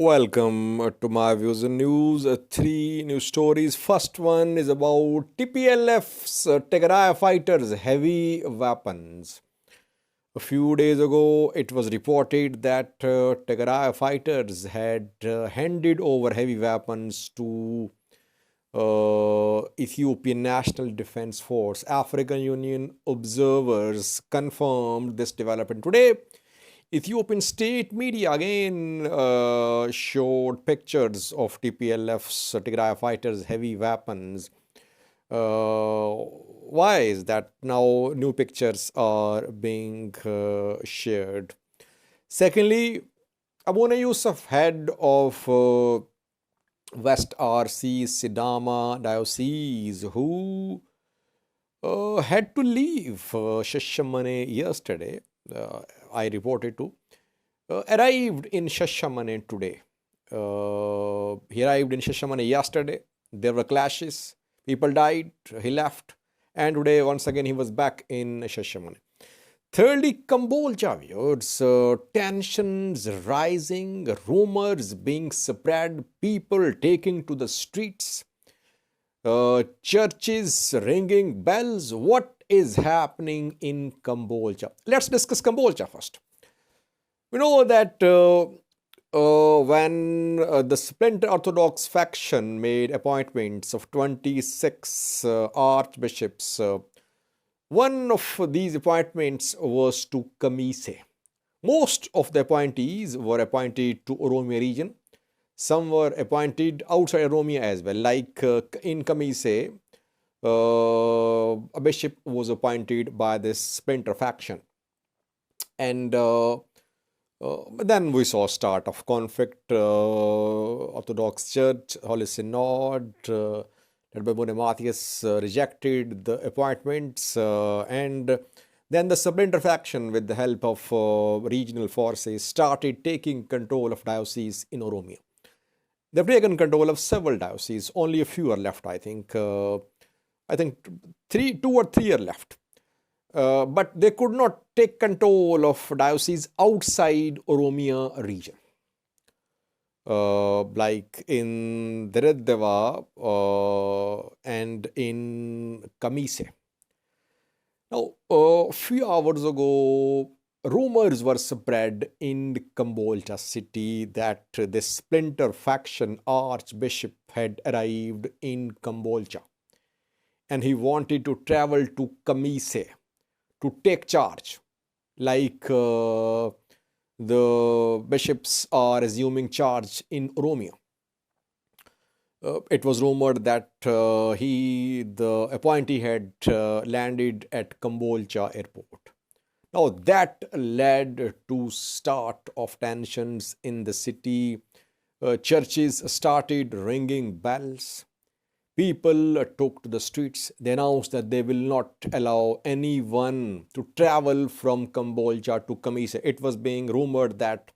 Welcome to my views and news. Three news stories. First one is about TPLF's Tigray fighters' heavy weapons. A few days ago, it was reported that Tigray fighters had handed over heavy weapons to Ethiopian National Defense Force. African Union observers confirmed this development today. Ethiopian state media again showed pictures of TPLF's Tigray fighters' heavy weapons. Why is that now new pictures are being shared? Secondly, Abune Yosef, head of West RC Sidama Diocese, who had to leave Shashamene yesterday, I reported to, arrived in Shashamene today. He arrived in Shashamene yesterday. There were clashes. People died. He left. And today, once again, he was back in Shashamene. Thirdly, Kombolcha viewers, tensions rising, rumors being spread, people taking to the streets, churches ringing bells. What is happening in Kombolcha? Let's discuss Kombolcha first. We know that when the splinter Orthodox faction made appointments of 26 archbishops, one of these appointments was to Kamise. Most of the appointees were appointed to Oromia region. Some were appointed outside Oromia as well. Like in Kamise, a bishop was appointed by this splinter faction. And then we saw start of conflict. Orthodox Church, Holy Synod, led by Abune Yosef, rejected the appointments, and then the splinter faction, with the help of regional forces, started taking control of dioceses in Oromia. They've taken control of several dioceses. Only a few are left, I think. I think two or three are left. But they could not take control of dioceses outside Oromia region. Like in Diredeva and in Kamise. Now, a few hours ago, rumors were spread in Kombolcha city that this splinter faction archbishop had arrived in Kombolcha. And he wanted to travel to Kamise to take charge. Like the bishops are assuming charge in Oromia. It was rumored that the appointee had landed at Kombolcha airport. Now that led to start of tensions in the city. Churches started ringing bells. People took to the streets. They announced that they will not allow anyone to travel from Kombolcha to Kamise. It was being rumored that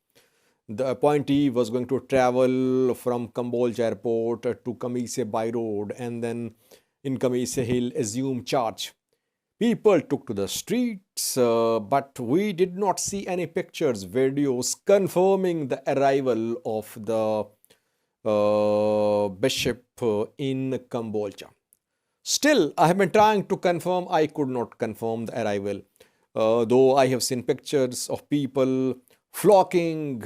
the appointee was going to travel from Kombolcha airport to Kamise by road, and then in Kamise he'll assume charge. People took to the streets, but we did not see any pictures, videos confirming the arrival of the bishop in Kombolcha. Still, I have been trying to confirm. I could not confirm the arrival. Though I have seen pictures of people flocking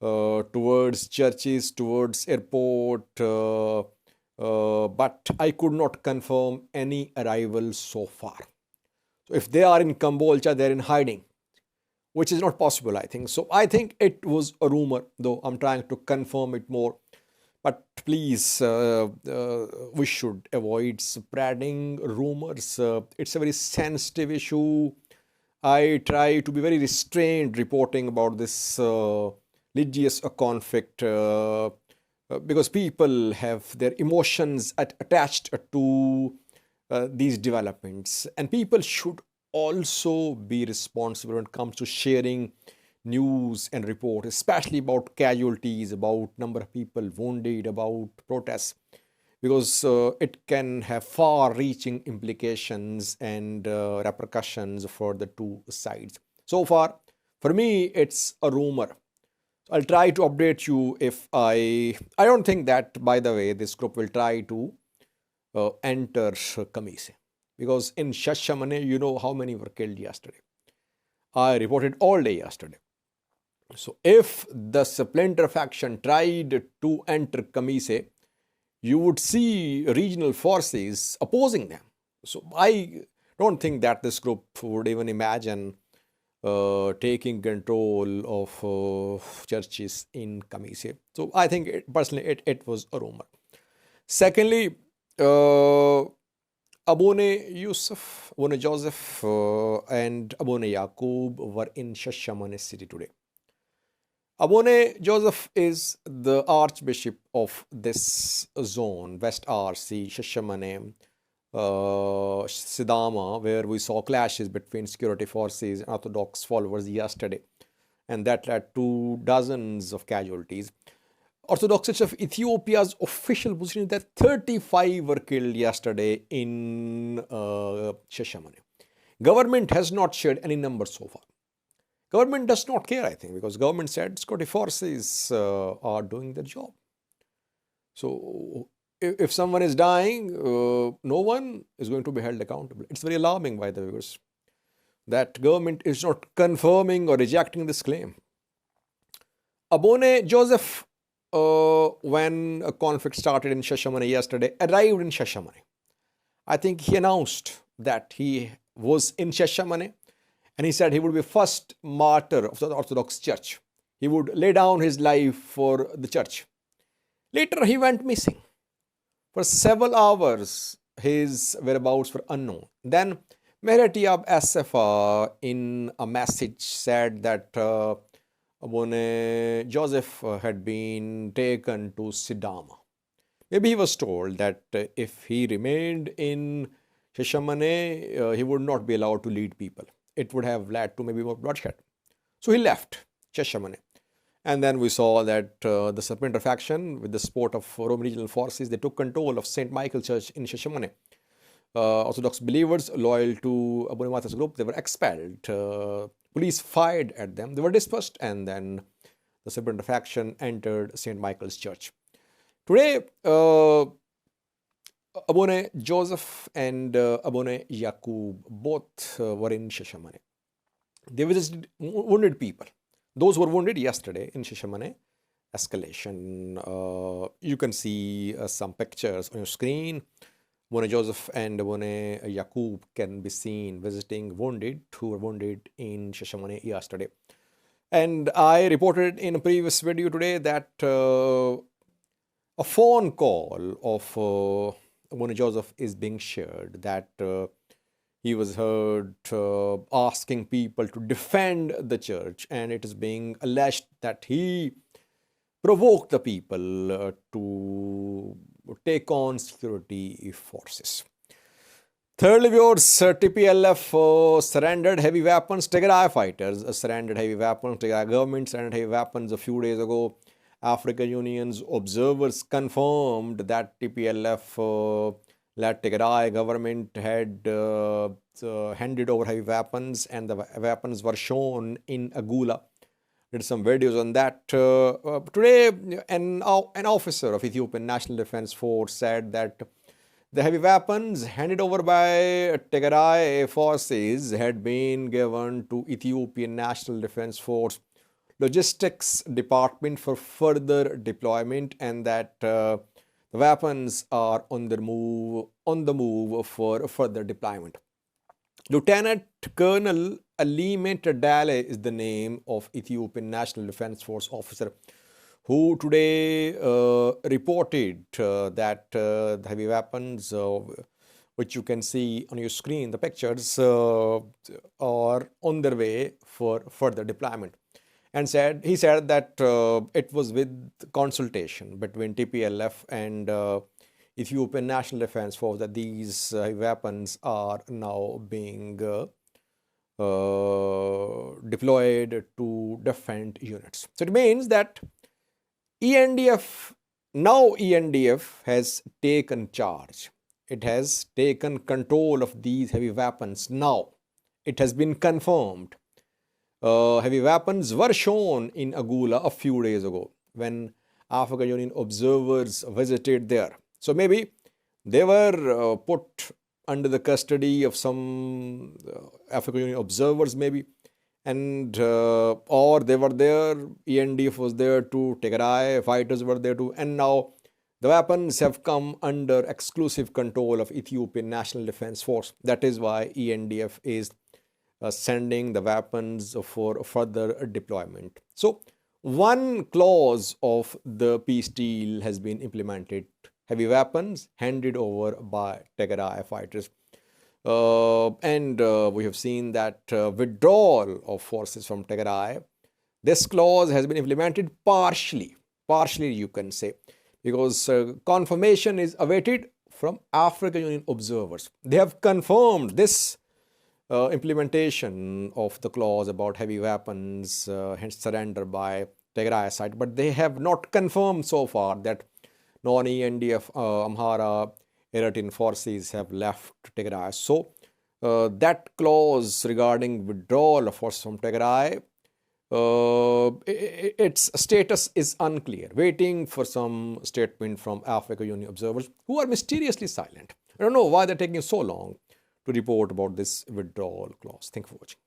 towards churches, towards airport, but I could not confirm any arrival so far. So if they are in Kombolcha, they're in hiding, which is not possible, I think. So I think it was a rumor, though I'm trying to confirm it more. But please, we should avoid spreading rumors. It's a very sensitive issue. I try to be very restrained reporting about this religious conflict because people have their emotions attached to these developments. And people should also be responsible when it comes to sharing news and report, especially about casualties, about number of people wounded, about protests, because it can have far-reaching implications and repercussions for the two sides. So far, for me, it's a rumor. So I'll try to update you if I don't think that, by the way, this group will try to enter Kamise. Because in Shashamene, you know how many were killed yesterday. I reported all day yesterday. So if the splinter faction tried to enter Kamise, you would see regional forces opposing them. So I don't think that this group would even imagine taking control of churches in Kamise. So I think personally it was a rumor. Secondly, Abune Yosef, Abune Joseph, and Abune Yaqub were in Shashamene city today. Abune Joseph is the Archbishop of this zone, West RC, Shashamene, Sidama, where we saw clashes between security forces and Orthodox followers yesterday, and that led to dozens of casualties. Orthodox Church of Ethiopia's official position is that 35 were killed yesterday in Shashamene. Government has not shared any numbers so far. Government does not care, I think, because government said security forces are doing their job. So if someone is dying, no one is going to be held accountable. It's very alarming, by the way, because that government is not confirming or rejecting this claim. Abune Joseph, when a conflict started in Shashamene yesterday, arrived in Shashamene. I think he announced that he was in Shashamene, and he said he would be first martyr of the Orthodox Church. He would lay down his life for the church. Later, he went missing. For several hours, his whereabouts were unknown. Then, Mehretiab Assefa, in a message, said that Abune Joseph had been taken to Sidama. Maybe he was told that if he remained in Shashamene, he would not be allowed to lead people. It would have led to maybe more bloodshed. So he left Shashamene. And then we saw that the splinter faction, with the support of Roman regional forces, they took control of St. Michael Church in Shashamene. Orthodox believers loyal to Abune Matha's group, they were expelled. Police fired at them. They were dispersed, and then the splinter faction entered St. Michael's Church. Today, Abune Joseph and Abune Yaqub both were in Shashamene. They visited wounded people. Those were wounded yesterday in Shashamene. Escalation. You can see some pictures on your screen. Abune Joseph and Abune Yaqub can be seen visiting wounded who were wounded in Shashamene yesterday. And I reported in a previous video today that a phone call of Abune Joseph is being shared, that he was heard asking people to defend the church, and it is being alleged that he provoked the people to take on security forces. Thirdly, viewers, TPLF surrendered heavy weapons. Tigray fighters surrendered heavy weapons. Tigray government surrendered heavy weapons a few days ago. African Union's observers confirmed that TPLF-led Tigray government had handed over heavy weapons, and the weapons were shown in Agula. Did some videos on that. Today, an officer of Ethiopian National Defense Force said that the heavy weapons handed over by Tigray forces had been given to Ethiopian National Defense Force Logistics Department for further deployment, and that the weapons are on the move for further deployment. Lieutenant Colonel Alime Tadale is the name of Ethiopian National Defense Force officer who today reported that the heavy weapons, which you can see on your screen, the pictures, are on their way for further deployment. And he said that it was with consultation between TPLF and Ethiopian National Defense Force that these weapons are now being deployed to defend units. So it means that ENDF has taken charge. It has taken control of these heavy weapons now. It has been confirmed. heavy weapons were shown in Agula a few days ago when African Union observers visited there. So maybe they were put under the custody of some African Union observers, maybe, and or they were there. ENDF was there too. Tigray fighters were there too, and now the weapons have come under exclusive control of Ethiopian National Defense Force. That is why ENDF is sending the weapons for further deployment. So one clause of the peace deal has been implemented: heavy weapons handed over by Tigray fighters. And we have seen that withdrawal of forces from Tigray, this clause has been implemented partially you can say, because confirmation is awaited from African Union observers. They have confirmed this implementation of the clause about heavy weapons hence surrender by Tigray side, but they have not confirmed so far that non-ENDF Amhara Eritrean forces have left Tigray. So that clause regarding withdrawal of forces from Tigray, its status is unclear, waiting for some statement from African Union observers who are mysteriously silent. I don't know why they're taking so long to report about this withdrawal clause. Thank you for watching.